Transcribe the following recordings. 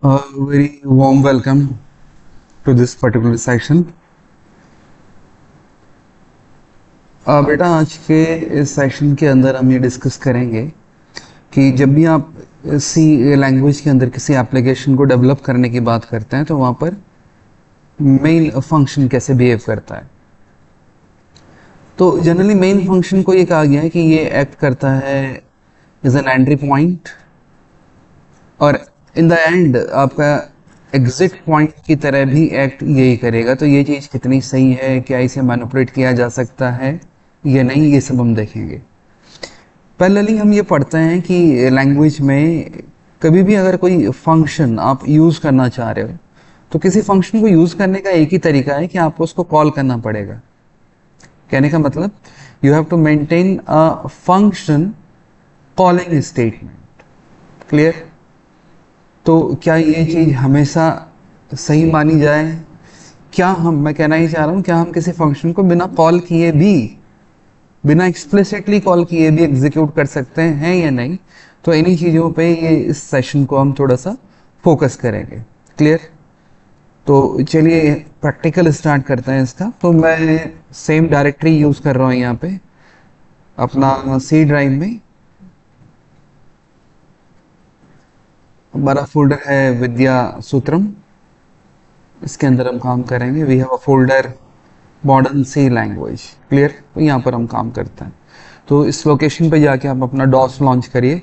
A very warm welcome to this particular section. बेटा आज के इस सेशन के अंदर हम ये डिस्कस करेंगे कि जब भी आप सी लैंग्वेज के अंदर किसी एप्लीकेशन को डेवलप करने की बात करते हैं तो वहाँ पर मेन फंक्शन कैसे बिहेव करता है। तो जनरली मेन फंक्शन को ये कहा गया है कि ये एक्ट करता है एज एन एंट्री पॉइंट और इन द एंड आपका एग्जिट पॉइंट की तरह भी एक्ट यही करेगा। तो ये चीज़ कितनी सही है, क्या इसे मैनिपुलेट किया जा सकता है या नहीं, ये सब हम देखेंगे। पहले हम ये पढ़ते हैं कि लैंग्वेज में कभी भी अगर कोई फंक्शन आप यूज़ करना चाह रहे हो तो किसी फंक्शन को यूज़ करने का एक ही तरीका है कि आपको उसको कॉल करना पड़ेगा। कहने का मतलब you have to maintain a function calling statement. Clear? तो क्या ये चीज़ हमेशा सही मानी जाए? मैं कहना ही चाह रहा हूँ, क्या हम किसी फंक्शन को बिना कॉल किए भी, बिना एक्सप्लिसिटली कॉल किए भी एग्जीक्यूट कर सकते हैं या नहीं? तो इन्हीं चीज़ों पे ये इस सेशन को हम थोड़ा सा फोकस करेंगे। क्लियर? तो चलिए प्रैक्टिकल स्टार्ट करते हैं इसका। तो मैं सेम डायरेक्टरी यूज़ कर रहा हूँ यहाँ पे अपना सी ड्राइव में। हमारा फोल्डर है विद्या सूत्रम, इसके अंदर हम काम करेंगे। We have a folder modern C language. Clear? तो यहाँ पर हम काम करते हैं। तो इस लोकेशन पे जाके आप अपना डॉस लॉन्च करिए।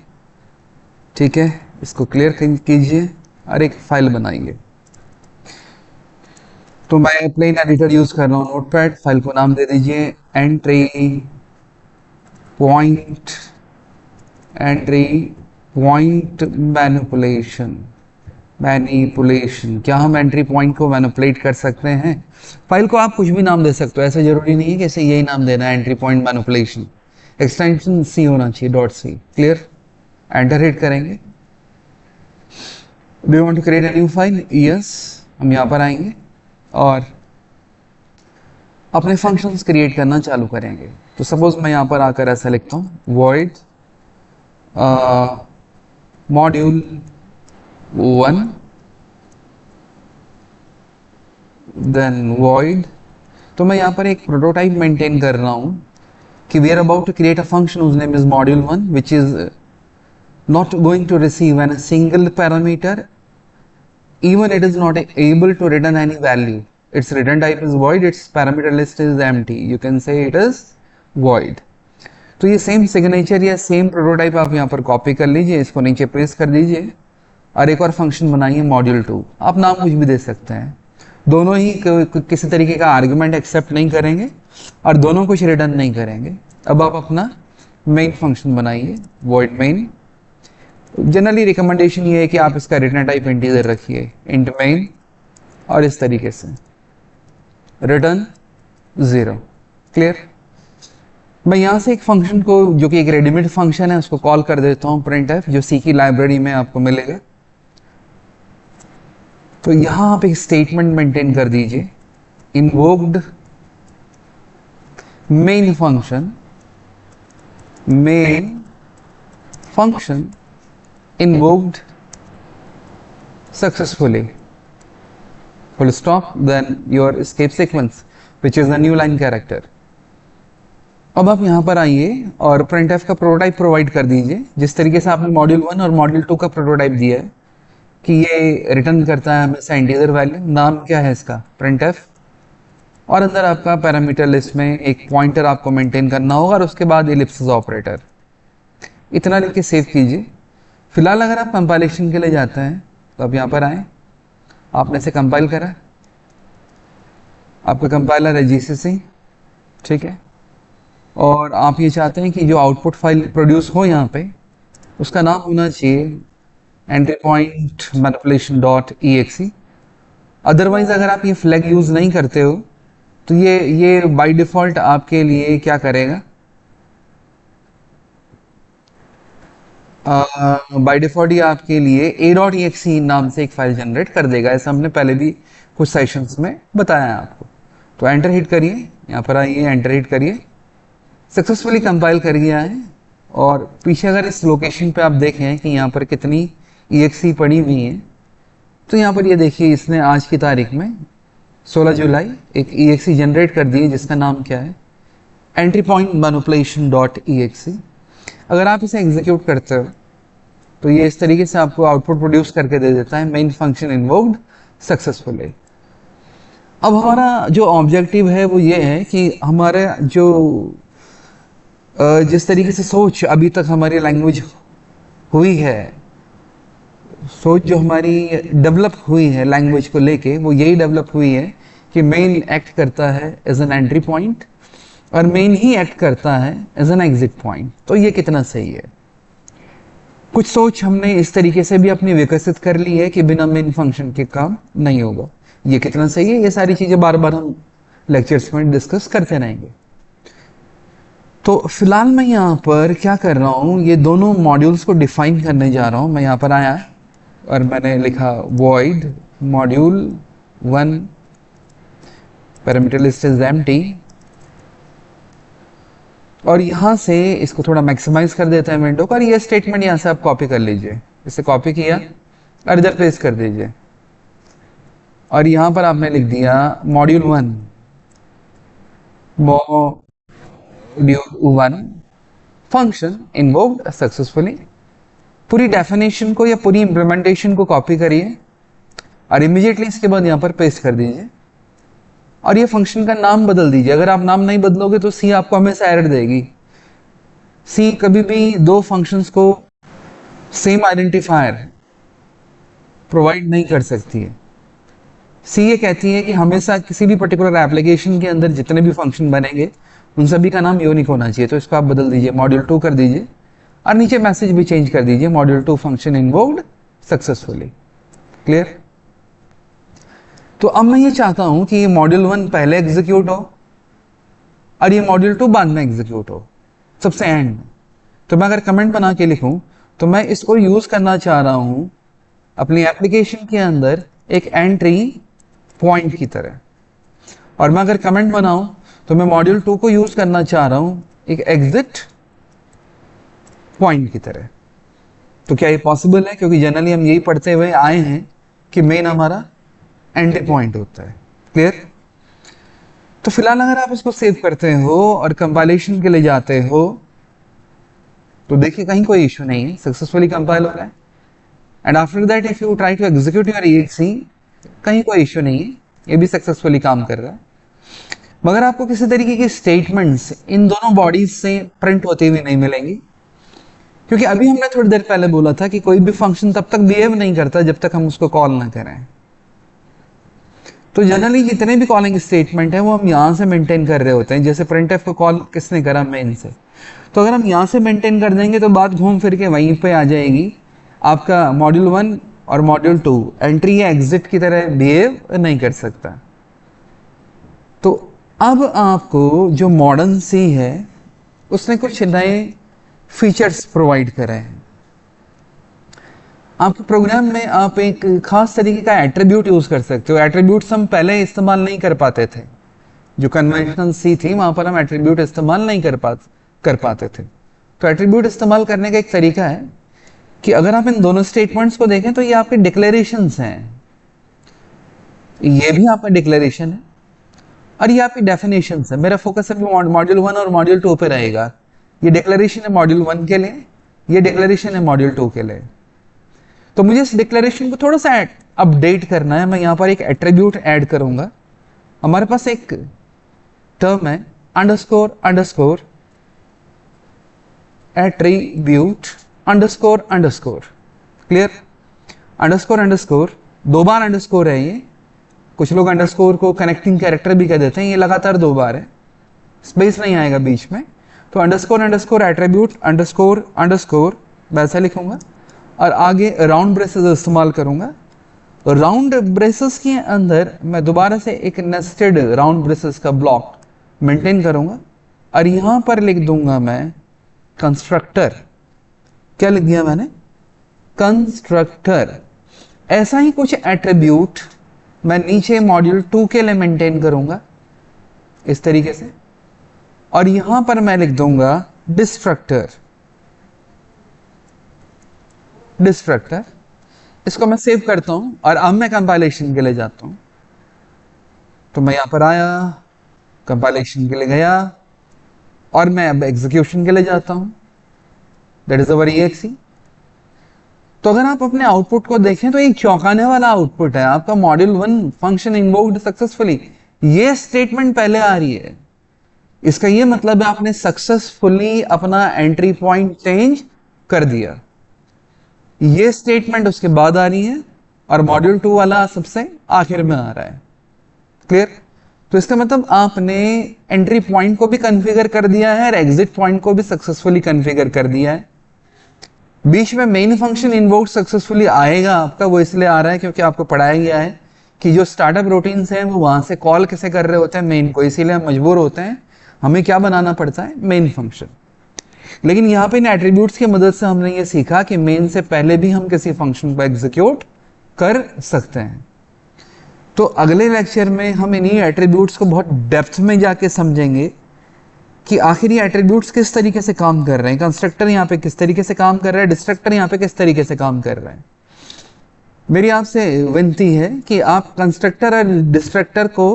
ठीक है, इसको क्लियर कीजिए और एक फाइल बनाइए। तो मैं प्लेन एडिटर यूज कर रहा हूँ, नोटपैड। फाइल को नाम दे दीजिए entry point, entry point manipulation. क्या हम एंट्री पॉइंट को मैनिपुलेट कर सकते हैं? फाइल को आप कुछ भी नाम दे सकते हो, ऐसा जरूरी नहीं है कि इसे यही नाम देना है, entry point manipulation. Extension C होना चाहिए, dot C. Clear? Enter hit करेंगे। Do you want to create a new file? Yes. हम यहाँ पर आएंगे और अपने फंक्शंस क्रिएट करना चालू करेंगे। तो सपोज मैं यहाँ पर आकर ऐसा लिखता हूँ, वॉइड मॉड्यूल 1 देन वॉइड। तो मैं यहाँ पर एक प्रोटोटाइप मेंटेन कर रहा हूँ कि we are about to create a function whose name is module1 which is not going to receive a single parameter, even it is not able to return any value. Its return type is void, its parameter list is empty. You can say it is void. तो ये same signature या same prototype आप यहाँ पर copy कर लीजिए, इसको नीचे पेस्ट कर दीजिए और एक और फंक्शन बनाइए मॉड्यूल 2। आप नाम कुछ भी दे सकते हैं। दोनों ही किसी तरीके का आर्गुमेंट एक्सेप्ट नहीं करेंगे और दोनों कुछ रिटर्न नहीं करेंगे। अब आप अपना मेन फंक्शन बनाइए, void main। जनरली रिकमेंडेशन ये है कि आप इसका रिटर्न टाइप इंटीजर रखिए, इंट मेन, और इस तरीके से रिटर्न 0। क्लियर? मैं यहाँ से एक फंक्शन को, जो कि एक रेडीमेड फंक्शन है, उसको कॉल कर देता हूँ printf, जो सी की लाइब्रेरी में आपको मिलेगा। तो यहाँ आप एक स्टेटमेंट मेंटेन कर दीजिए, invoked main function invoked successfully, full stop, then your escape sequence which is a new line character। अब आप यहाँ पर आइए और printf का प्रोटोटाइप प्रोवाइड कर दीजिए, जिस तरीके से आपने मॉड्यूल 1 और मॉड्यूल 2 का प्रोटोटाइप दिया है कि ये रिटर्न करता है हमेशा इंटीजर वैल्यू। नाम क्या है इसका? printf। और अंदर आपका पैरामीटर लिस्ट में एक पॉइंटर आपको मेंटेन करना होगा और उसके बाद एलिप्सिस ऑपरेटर। इतना लिख के सेव कीजिए। फिलहाल अगर आप कंपाइलेशन के लिए जाते हैं तो आप यहाँ पर आए, आपने इसे कंपाइल करा, आपका कंपाइलर है जीसीसी। ठीक है, और आप ये चाहते हैं कि जो आउटपुट फाइल प्रोड्यूस हो यहाँ पे, उसका नाम होना चाहिए entry point manipulation dot exe। Otherwise अगर आप ये फ्लैग यूज नहीं करते हो तो ये बाय डिफॉल्ट आपके लिए क्या करेगा, बाय डिफॉल्ट ये आपके लिए a.exe नाम से एक फाइल जनरेट कर देगा। ऐसा हमने पहले भी कुछ सेशंस में बताया है आपको। तो एंटर हिट करिए, यहाँ पर आइए, एंटर हिट करिए। सक्सेसफुली कंपाइल कर गया है। और पीछे अगर इस लोकेशन पे आप देखें कि यहाँ पर कितनी exe पड़ी हुई है, तो यहाँ पर ये देखिए, इसने आज की तारीख में 16 जुलाई एक EXE जनरेट कर दी है जिसका नाम क्या है, entry point manipulation dot EXE। अगर आप इसे एग्जीक्यूट करते हो तो ये इस तरीके से आपको आउटपुट प्रोड्यूस करके दे देता है, मेन फंक्शन इन्वोक्ड सक्सेसफुली। अब हमारा जो ऑब्जेक्टिव है वो ये है कि हमारे जो जिस तरीके से सोच अभी तक हमारी लैंग्वेज हुई है, सोच जो हमारी डेवलप हुई है लैंग्वेज को लेके, वो यही डेवलप हुई है कि मेन एक्ट करता है एज एन एंट्री पॉइंट और मेन ही एक्ट करता है एज एन एग्जिट पॉइंट। तो ये कितना सही है? कुछ सोच हमने इस तरीके से भी अपनी विकसित कर ली है कि बिना मेन फंक्शन के काम नहीं होगा। ये कितना सही है? ये सारी चीजें बार बार हम लेक्चर्स में डिस्कस करते रहेंगे। तो फिलहाल मैं यहाँ पर क्या कर रहा हूँ, ये दोनों मॉड्यूल्स को डिफाइन करने जा रहा हूँ। मैं यहाँ पर आया और मैंने लिखा void module 1 parameter list is empty, और यहाँ से इसको थोड़ा मैक्सिमाइज कर देते हैं विंडो का, और ये स्टेटमेंट यहाँ से आप कॉपी कर लीजिए। इसे कॉपी किया और इधर पेस्ट कर दीजिए, और यहाँ पर आपने लिख दिया मॉड्यूल 1 फंक्शन इन्वोक्ड सक्सेसफुली। पूरी डेफिनेशन को या पूरी इंप्लीमेंटेशन को कॉपी करिए और इमीडिएटली इसके बाद यहाँ पर पेस्ट कर दीजिए, और ये फंक्शन का नाम बदल दीजिए। अगर आप नाम नहीं बदलोगे तो सी आपको हमेशा एरर देगी। सी कभी भी दो फंक्शंस को सेम आइडेंटिफायर प्रोवाइड नहीं कर सकती है। सी ये कहती है कि हमेशा किसी भी पर्टिकुलर एप्लीकेशन के अंदर जितने भी फंक्शन बनेंगे उन सभी का नाम यूनिक होना चाहिए। तो इसको आप बदल दीजिए, मॉड्यूल 2 कर दीजिए, और नीचे मैसेज भी चेंज कर दीजिए, module 2 function invoked successfully. Clear? तो अब मैं ये चाहता हूं कि ये मॉड्यूल 1 पहले एग्जीक्यूट हो और ये मॉड्यूल 2 बाद में एग्जीक्यूट हो, सबसे एंड में। तो मैं अगर कमेंट बना के लिखूं तो मैं इसको यूज करना चाह रहा हूं अपनी एप्लीकेशन के अंदर एक एंट्री पॉइंट की तरह, और मैं अगर कमेंट बनाऊं तो मैं मॉड्यूल 2 को यूज करना चाह रहा हूं एक एग्जिट पॉइंट की तरह। तो क्या ये पॉसिबल है? क्योंकि जनरली हम यही पढ़ते हुए आए हैं कि मेन हमारा एंट्री पॉइंट होता है। क्लियर? तो फिलहाल अगर आप इसको सेव करते हो और कंपाइलेशन के लिए जाते हो तो देखिए कहीं कोई इशू नहीं है, सक्सेसफुली कंपाइल हो रहा है। And after that if you try to execute your EXE, कहीं कोई इशू नहीं है, ये भी सक्सेसफुली काम कर रहा है। मगर आपको किसी तरीके की स्टेटमेंट्स इन दोनों बॉडीज से प्रिंट होती हुई नहीं मिलेंगी, क्योंकि अभी हमने थोड़ी देर पहले बोला था कि कोई भी फंक्शन तब तक बिहेव नहीं करता जब तक हम उसको कॉल ना करें। तो जनरली जितने भी कॉलिंग स्टेटमेंट है वो हम यहाँ से मेंटेन कर रहे होते हैं। जैसे printf को कॉल किसने करा? मेन से। तो अगर हम यहाँ से मेंटेन कर देंगे तो बात घूम फिर के वहीं पे आ जाएगी, आपका मॉड्यूल 1 और मॉड्यूल 2 एंट्री या एग्जिट की तरह बिहेव नहीं कर सकता। तो अब आपको जो मॉडर्न सी है उसने कुछ नए फीचर्स प्रोवाइड करे हैं। आपके प्रोग्राम में आप एक खास तरीके का एट्रीब्यूट यूज कर सकते हो। एट्रीब्यूट्स हम पहले इस्तेमाल नहीं कर पाते थे, जो कन्वेंशनल सी थी वहां पर हम एट्रीब्यूट इस्तेमाल नहीं कर पाते थे। तो एट्रीब्यूट इस्तेमाल करने का एक तरीका है कि अगर आप इन दोनों स्टेटमेंट्स को देखें तो ये आपके डिक्लेरेशंस हैं, ये भी आपका डिक्लेरेशन है और ये आपकी डेफिनेशंस है। मेरा फोकस अभी मॉड्यूल 1 और मॉड्यूल 2 पे रहेगा। ये डिक्लेरेशन है मॉड्यूल 1 के लिए, ये डिक्लेरेशन है मॉड्यूल 2 के लिए। तो मुझे इस डिक्लेरेशन को थोड़ा सा अपडेट करना है। मैं यहाँ पर एक एट्रीब्यूट ऐड करूंगा। हमारे पास एक टर्म है underscore underscore attribute underscore underscore. Clear? Underscore underscore, 2 बार अंडरस्कोर है ये। कुछ लोग अंडरस्कोर को कनेक्टिंग कैरेक्टर भी कह देते हैं, ये लगातार 2 बार है, स्पेस नहीं आएगा बीच में। तो underscore underscore attribute underscore underscore वैसा लिखूंगा और आगे राउंड ब्रेसेस इस्तेमाल करूंगा। राउंड ब्रेसेस के अंदर मैं दोबारा से एक नेस्टेड राउंड ब्रेसेस का ब्लॉक मेंटेन करूंगा और यहां पर लिख दूंगा मैं कंस्ट्रक्टर। क्या लिख दिया मैंने? कंस्ट्रक्टर। ऐसा ही कुछ एट्रीब्यूट मैं नीचे मॉड्यूल 2 के लिए मेंटेन करूंगा इस तरीके से, और यहां पर मैं लिख दूंगा डिस्ट्रक्टर। डिस्ट्रक्टर इसको मैं सेव करता हूं और अब मैं कंपाइलेशन के लिए जाता हूं। तो मैं यहां पर आया, कंपाइलेशन के लिए गया और मैं अब एग्जीक्यूशन के लिए जाता हूं, दैट इज अवर EXE। तो अगर आप अपने आउटपुट को देखें तो एक चौंकाने वाला आउटपुट है, आपका मॉड्यूल 1 फंक्शन इन्वोक्ड सक्सेसफुली, ये स्टेटमेंट पहले आ रही है। इसका ये मतलब है आपने सक्सेसफुली अपना एंट्री पॉइंट चेंज कर दिया। ये स्टेटमेंट उसके बाद आ रही है और मॉड्यूल 2 वाला सबसे आखिर में आ रहा है। क्लियर? तो इसका मतलब आपने एंट्री पॉइंट को भी कॉन्फ़िगर कर दिया है और एग्जिट पॉइंट को भी सक्सेसफुली कॉन्फ़िगर कर दिया है। बीच में मेन फंक्शन इन्वोक्ड सक्सेसफुली आएगा आपका, वो इसलिए आ रहा है क्योंकि आपको पढ़ाया गया है कि जो स्टार्टअप रूटीन्स हैं वो वहां से कॉल कैसे कर रहे होते हैं मेन को, इसीलिए हम मजबूर होते हैं, हमें क्या बनाना पड़ता है, मेन फंक्शन। लेकिन यहाँ पे इन एट्रीब्यूट्स की मदद से हमने ये सीखा कि मेन से पहले भी हम किसी फंक्शन को एग्जीक्यूट कर सकते हैं। तो अगले लेक्चर में हम इन्हीं एट्रीब्यूट्स को बहुत डेप्थ में जाके समझेंगे कि आखिर ये एट्रीब्यूट्स किस तरीके से काम कर रहे हैं, कंस्ट्रक्टर यहाँ पे किस तरीके से काम कर रहा है, डिस्ट्रक्टर यहाँ पे किस तरीके से काम कर रहे हैं। मेरी आपसे विनती है कि आप कंस्ट्रक्टर और डिस्ट्रक्टर को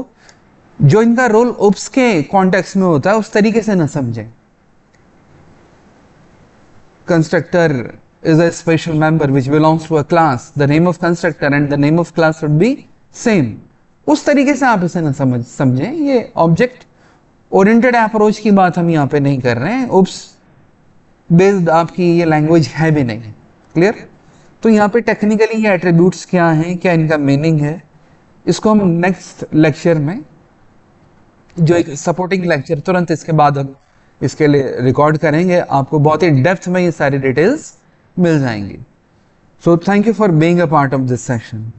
जो इनका रोल उप्स के कॉन्टेक्स्ट में होता है उस तरीके से ना समझें। Constructor is a special member which belongs to a class. The name of constructor and the name of class would be same. उस तरीके से आप इसे ना समझें। ये ऑब्जेक्ट ओरिएंटेड अप्रोच की बात हम यहाँ पे नहीं कर रहे हैं, उप्स बेस्ड आपकी ये लैंग्वेज है भी नहीं। क्लियर? तो यहाँ पे टेक्निकली ये एट्रीब्यूट्स क्या हैं, क्या इनका मीनिंग है, इसको हम नेक्स्ट लेक्चर में, जो एक सपोर्टिंग लेक्चर तुरंत इसके बाद हम इसके लिए रिकॉर्ड करेंगे, आपको बहुत ही डेप्थ में ये सारी डिटेल्स मिल जाएंगी। So thank you for being a part of this session.